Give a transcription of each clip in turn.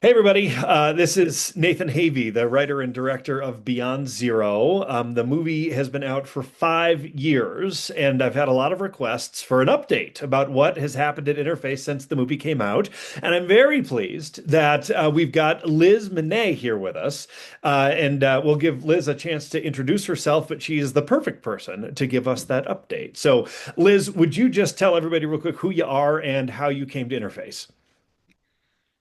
Hey everybody, this is Nathan Havey, the writer and director of Beyond Zero. The movie has been out for 5 years, and I've had a lot of requests for an update about what has happened at Interface since the movie came out. And I'm very pleased that we've got Liz Minné here with us. And we'll give Liz a chance to introduce herself, but she is the perfect person to give us that update. So, Liz, would you just tell everybody real quick who you are and how you came to Interface?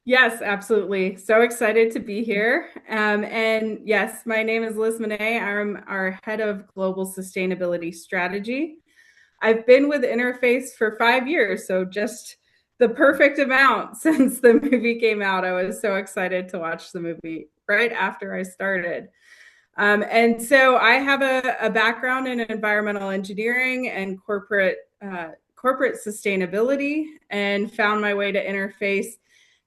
Yes, absolutely. So excited to be here. And yes, my name is Liz Minné. I'm our head of global sustainability strategy. I've been with Interface for 5 years, so just the perfect amount since the movie came out. I was so excited to watch the movie right after I started. And so I have a background in environmental engineering and corporate sustainability, and found my way to Interface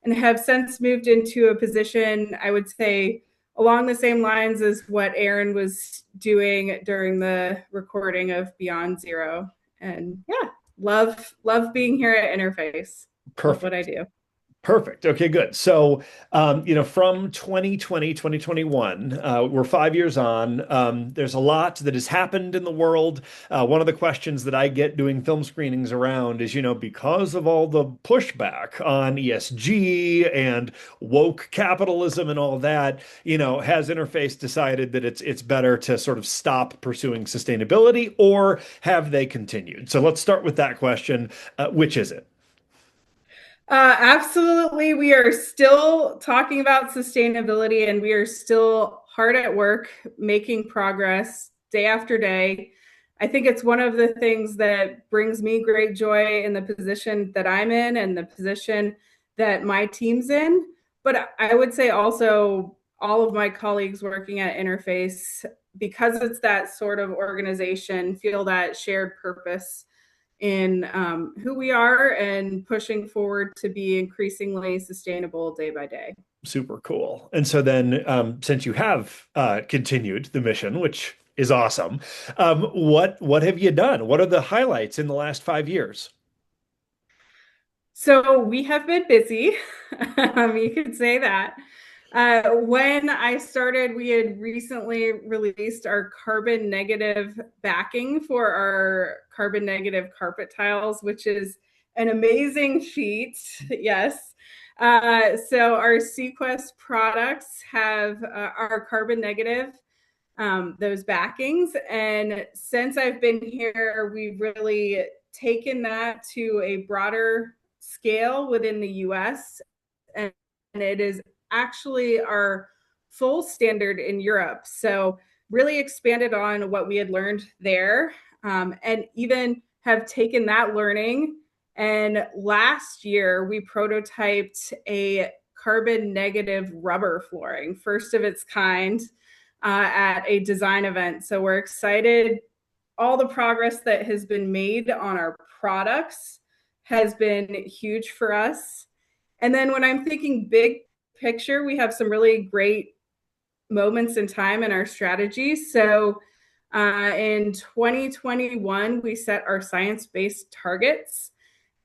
and have since moved into a position, I would say, along the same lines as what Erin was doing during the recording of Beyond Zero. And yeah, love being here at Interface. Love what I Perfect. do. Perfect. Okay, good. So, from 2020, 2021, we're 5 years on. There's a lot that has happened in the world. One of the questions that I get doing film screenings around is, because of all the pushback on ESG and woke capitalism and all that, has Interface decided that it's better to sort of stop pursuing sustainability, or have they continued? So let's start with that question. Which is it? Absolutely. We are still talking about sustainability and we are still hard at work making progress day after day. I think it's one of the things that brings me great joy in the position that I'm in and the position that my team's in. But I would say also all of my colleagues working at Interface, because it's that sort of organization, feel that shared purpose in who we are and pushing forward to be increasingly sustainable day by day. Super cool. And so then, since you have continued the mission, which is awesome, what have you done? What are the highlights in the last 5 years? So we have been busy. You could say that. When I started, we had recently released our carbon negative backing for our carbon negative carpet tiles, which is an amazing feat. Yes. So our Sequest products have our carbon negative, those backings. And since I've been here, we've really taken that to a broader scale within the US. And it is actually our full standard in Europe. So, really expanded on what we had learned there, and even have taken that learning. And last year, we prototyped a carbon negative rubber flooring, first of its kind, at a design event. So, we're excited. All the progress that has been made on our products has been huge for us. And then when I'm thinking big picture, we have some really great moments in time in our strategy. So in 2021, we set our science based targets.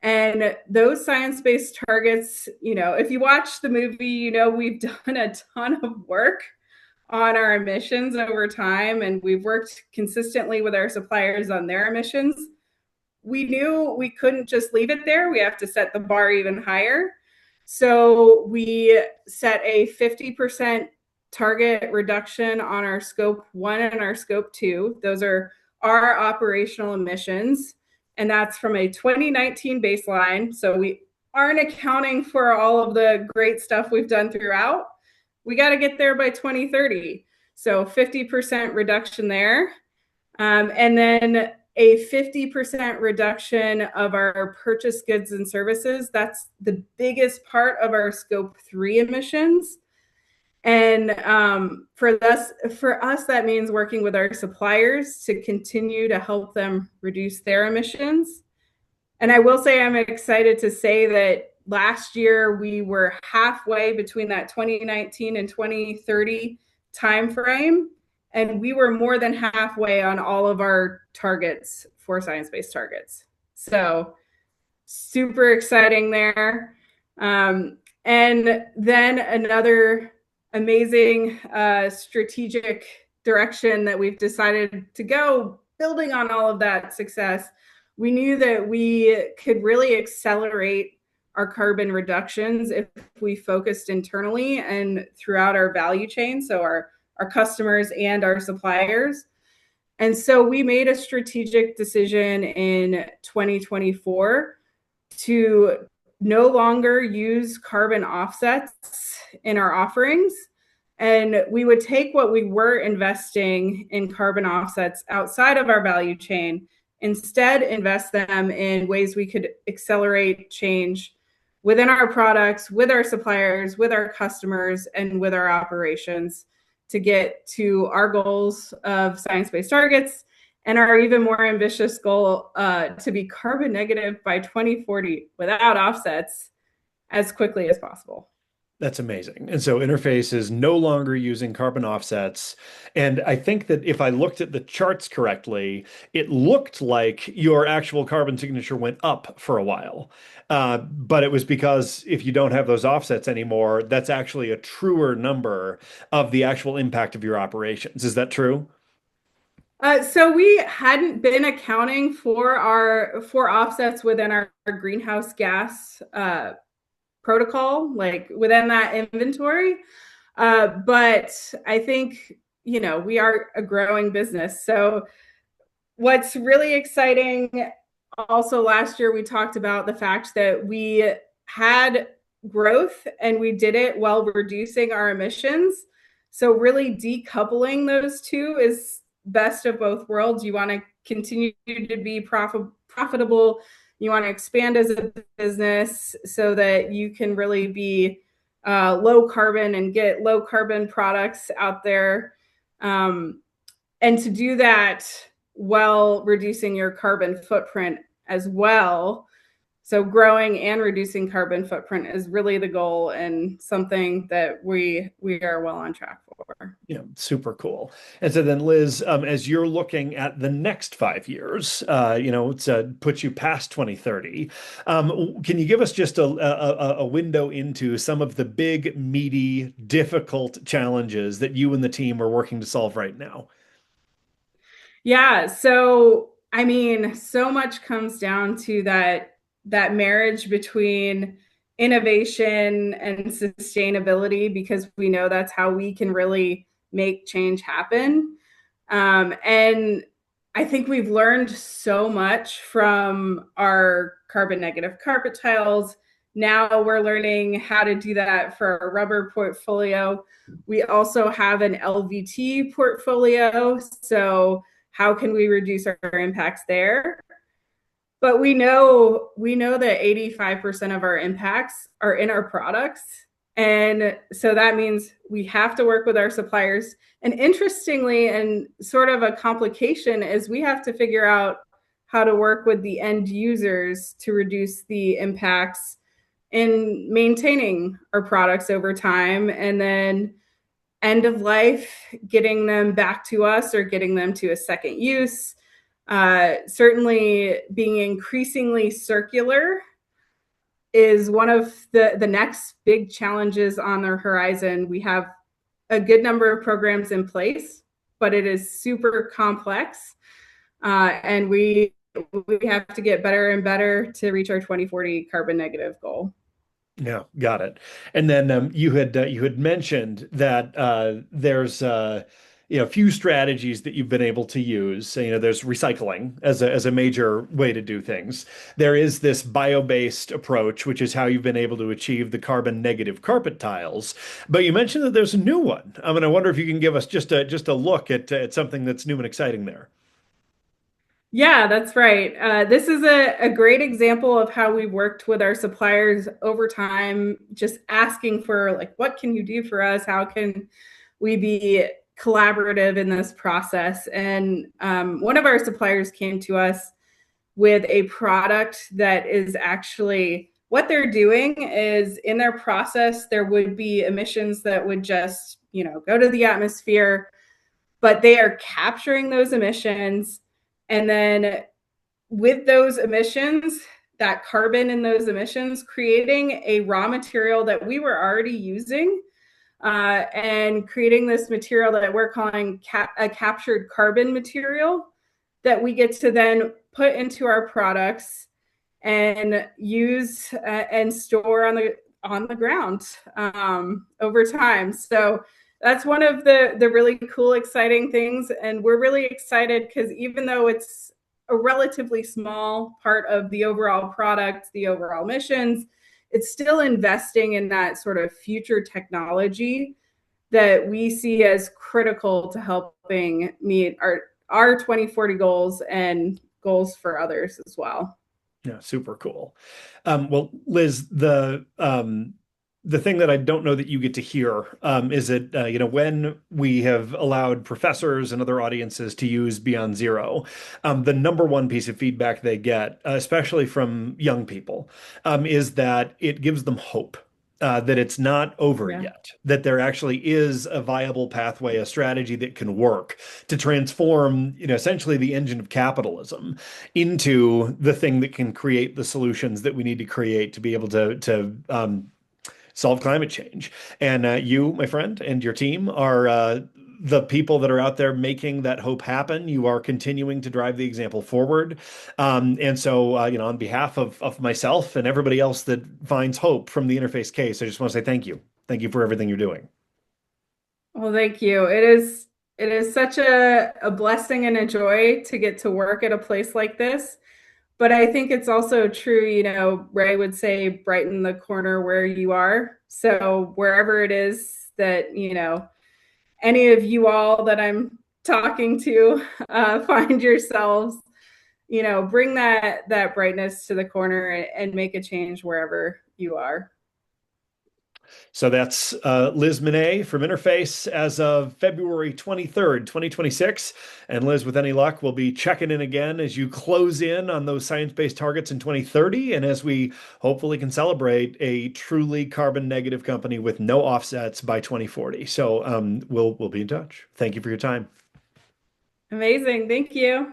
And those science based targets, if you watch the movie, we've done a ton of work on our emissions over time, and we've worked consistently with our suppliers on their emissions. We knew we couldn't just leave it there. We have to set the bar even higher. So we set a 50% target reduction on our scope one and our scope two. Those are our operational emissions. And that's from a 2019 baseline. So we aren't accounting for all of the great stuff we've done throughout. We got to get there by 2030. So 50% reduction there. And then a 50% reduction of our purchased goods and services. That's the biggest part of our scope three emissions. And for us, that means working with our suppliers to continue to help them reduce their emissions. And I will say, I'm excited to say that last year we were halfway between that 2019 and 2030 timeframe, and we were more than halfway on all of our targets for science-based targets. So super exciting there. And then another amazing strategic direction that we've decided to go, building on all of that success, we knew that we could really accelerate our carbon reductions if we focused internally and throughout our value chain, so our customers and our suppliers. And so we made a strategic decision in 2024 to no longer use carbon offsets in our offerings. And we would take what we were investing in carbon offsets outside of our value chain, instead invest them in ways we could accelerate change within our products, with our suppliers, with our customers, and with our operations to get to our goals of science-based targets and our even more ambitious goal to be carbon negative by 2040 without offsets as quickly as possible. That's amazing. And so Interface is no longer using carbon offsets. And I think that if I looked at the charts correctly, it looked like your actual carbon signature went up for a while. But it was because if you don't have those offsets anymore, that's actually a truer number of the actual impact of your operations. Is that true? So we hadn't been accounting for offsets within our greenhouse gas protocol, like within that inventory. But I think, we are a growing business. So what's really exciting also, last year we talked about the fact that we had growth and we did it while reducing our emissions. So really decoupling those two is best of both worlds. You want to continue to be profitable. You want to expand as a business so that you can really be low carbon and get low carbon products out there. And to do that while reducing your carbon footprint as well. So growing and reducing carbon footprint is really the goal, and something that we are well on track for. Yeah, super cool. And so then, Liz, as you're looking at the next 5 years, it's puts you past 2030. Can you give us just a window into some of the big, meaty, difficult challenges that you and the team are working to solve right now? Yeah. So, I mean, so much comes down to that marriage between innovation and sustainability, because we know that's how we can really make change happen. And I think we've learned so much from our carbon negative carpet tiles. Now we're learning how to do that for our rubber portfolio. We also have an LVT portfolio. So how can we reduce our impacts there? But we know that 85% of our impacts are in our products. And so that means we have to work with our suppliers. And interestingly, and sort of a complication, is we have to figure out how to work with the end users to reduce the impacts in maintaining our products over time, and then end of life, getting them back to us or getting them to a second use. Certainly being increasingly circular is one of the next big challenges on the horizon. We have a good number of programs in place, but it is super complex. And we have to get better and better to reach our 2040 carbon negative goal. Yeah, got it. And then you had mentioned that there's a few strategies that you've been able to use. So, there's recycling as a major way to do things. There is this bio-based approach, which is how you've been able to achieve the carbon negative carpet tiles. But you mentioned that there's a new one. I wonder if you can give us just a look at something that's new and exciting there. Yeah, that's right. This is a great example of how we worked with our suppliers over time, just asking for, like, what can you do for us? How can we be collaborative in this process? And one of our suppliers came to us with a product that is actually, what they're doing is, in their process, there would be emissions that would just, go to the atmosphere, but they are capturing those emissions. And then with those emissions, that carbon in those emissions, creating a raw material that we were already using, and creating this material that we're calling a captured carbon material that we get to then put into our products and use and store on the ground over time. So that's one of the really cool, exciting things, and we're really excited because even though it's a relatively small part of the overall product, the overall missions, it's still investing in that sort of future technology that we see as critical to helping meet our 2040 goals and goals for others as well. Yeah, super cool. Well, Liz, the thing that I don't know that you get to hear is that when we have allowed professors and other audiences to use Beyond Zero, the number one piece of feedback they get, especially from young people, is that it gives them hope. That it's not over Yeah. yet, that there actually is a viable pathway, a strategy that can work to transform, essentially the engine of capitalism into the thing that can create the solutions that we need to create to be able to solve climate change. And you, my friend, and your team are the people that are out there making that hope happen. You are continuing to drive the example forward. And so, on behalf of myself and everybody else that finds hope from the interface case, I just want to say thank you. Thank you for everything you're doing. Well, thank you. It is such a blessing and a joy to get to work at a place like this. But I think it's also true, Ray would say, brighten the corner where you are. So wherever it is that, any of you all that I'm talking to find yourselves, bring that brightness to the corner and make a change wherever you are. So that's Liz Minné from Interface as of February 23rd, 2026. And Liz, with any luck, we'll be checking in again as you close in on those science-based targets in 2030 and as we hopefully can celebrate a truly carbon negative company with no offsets by 2040. So we'll be in touch. Thank you for your time. Amazing. Thank you.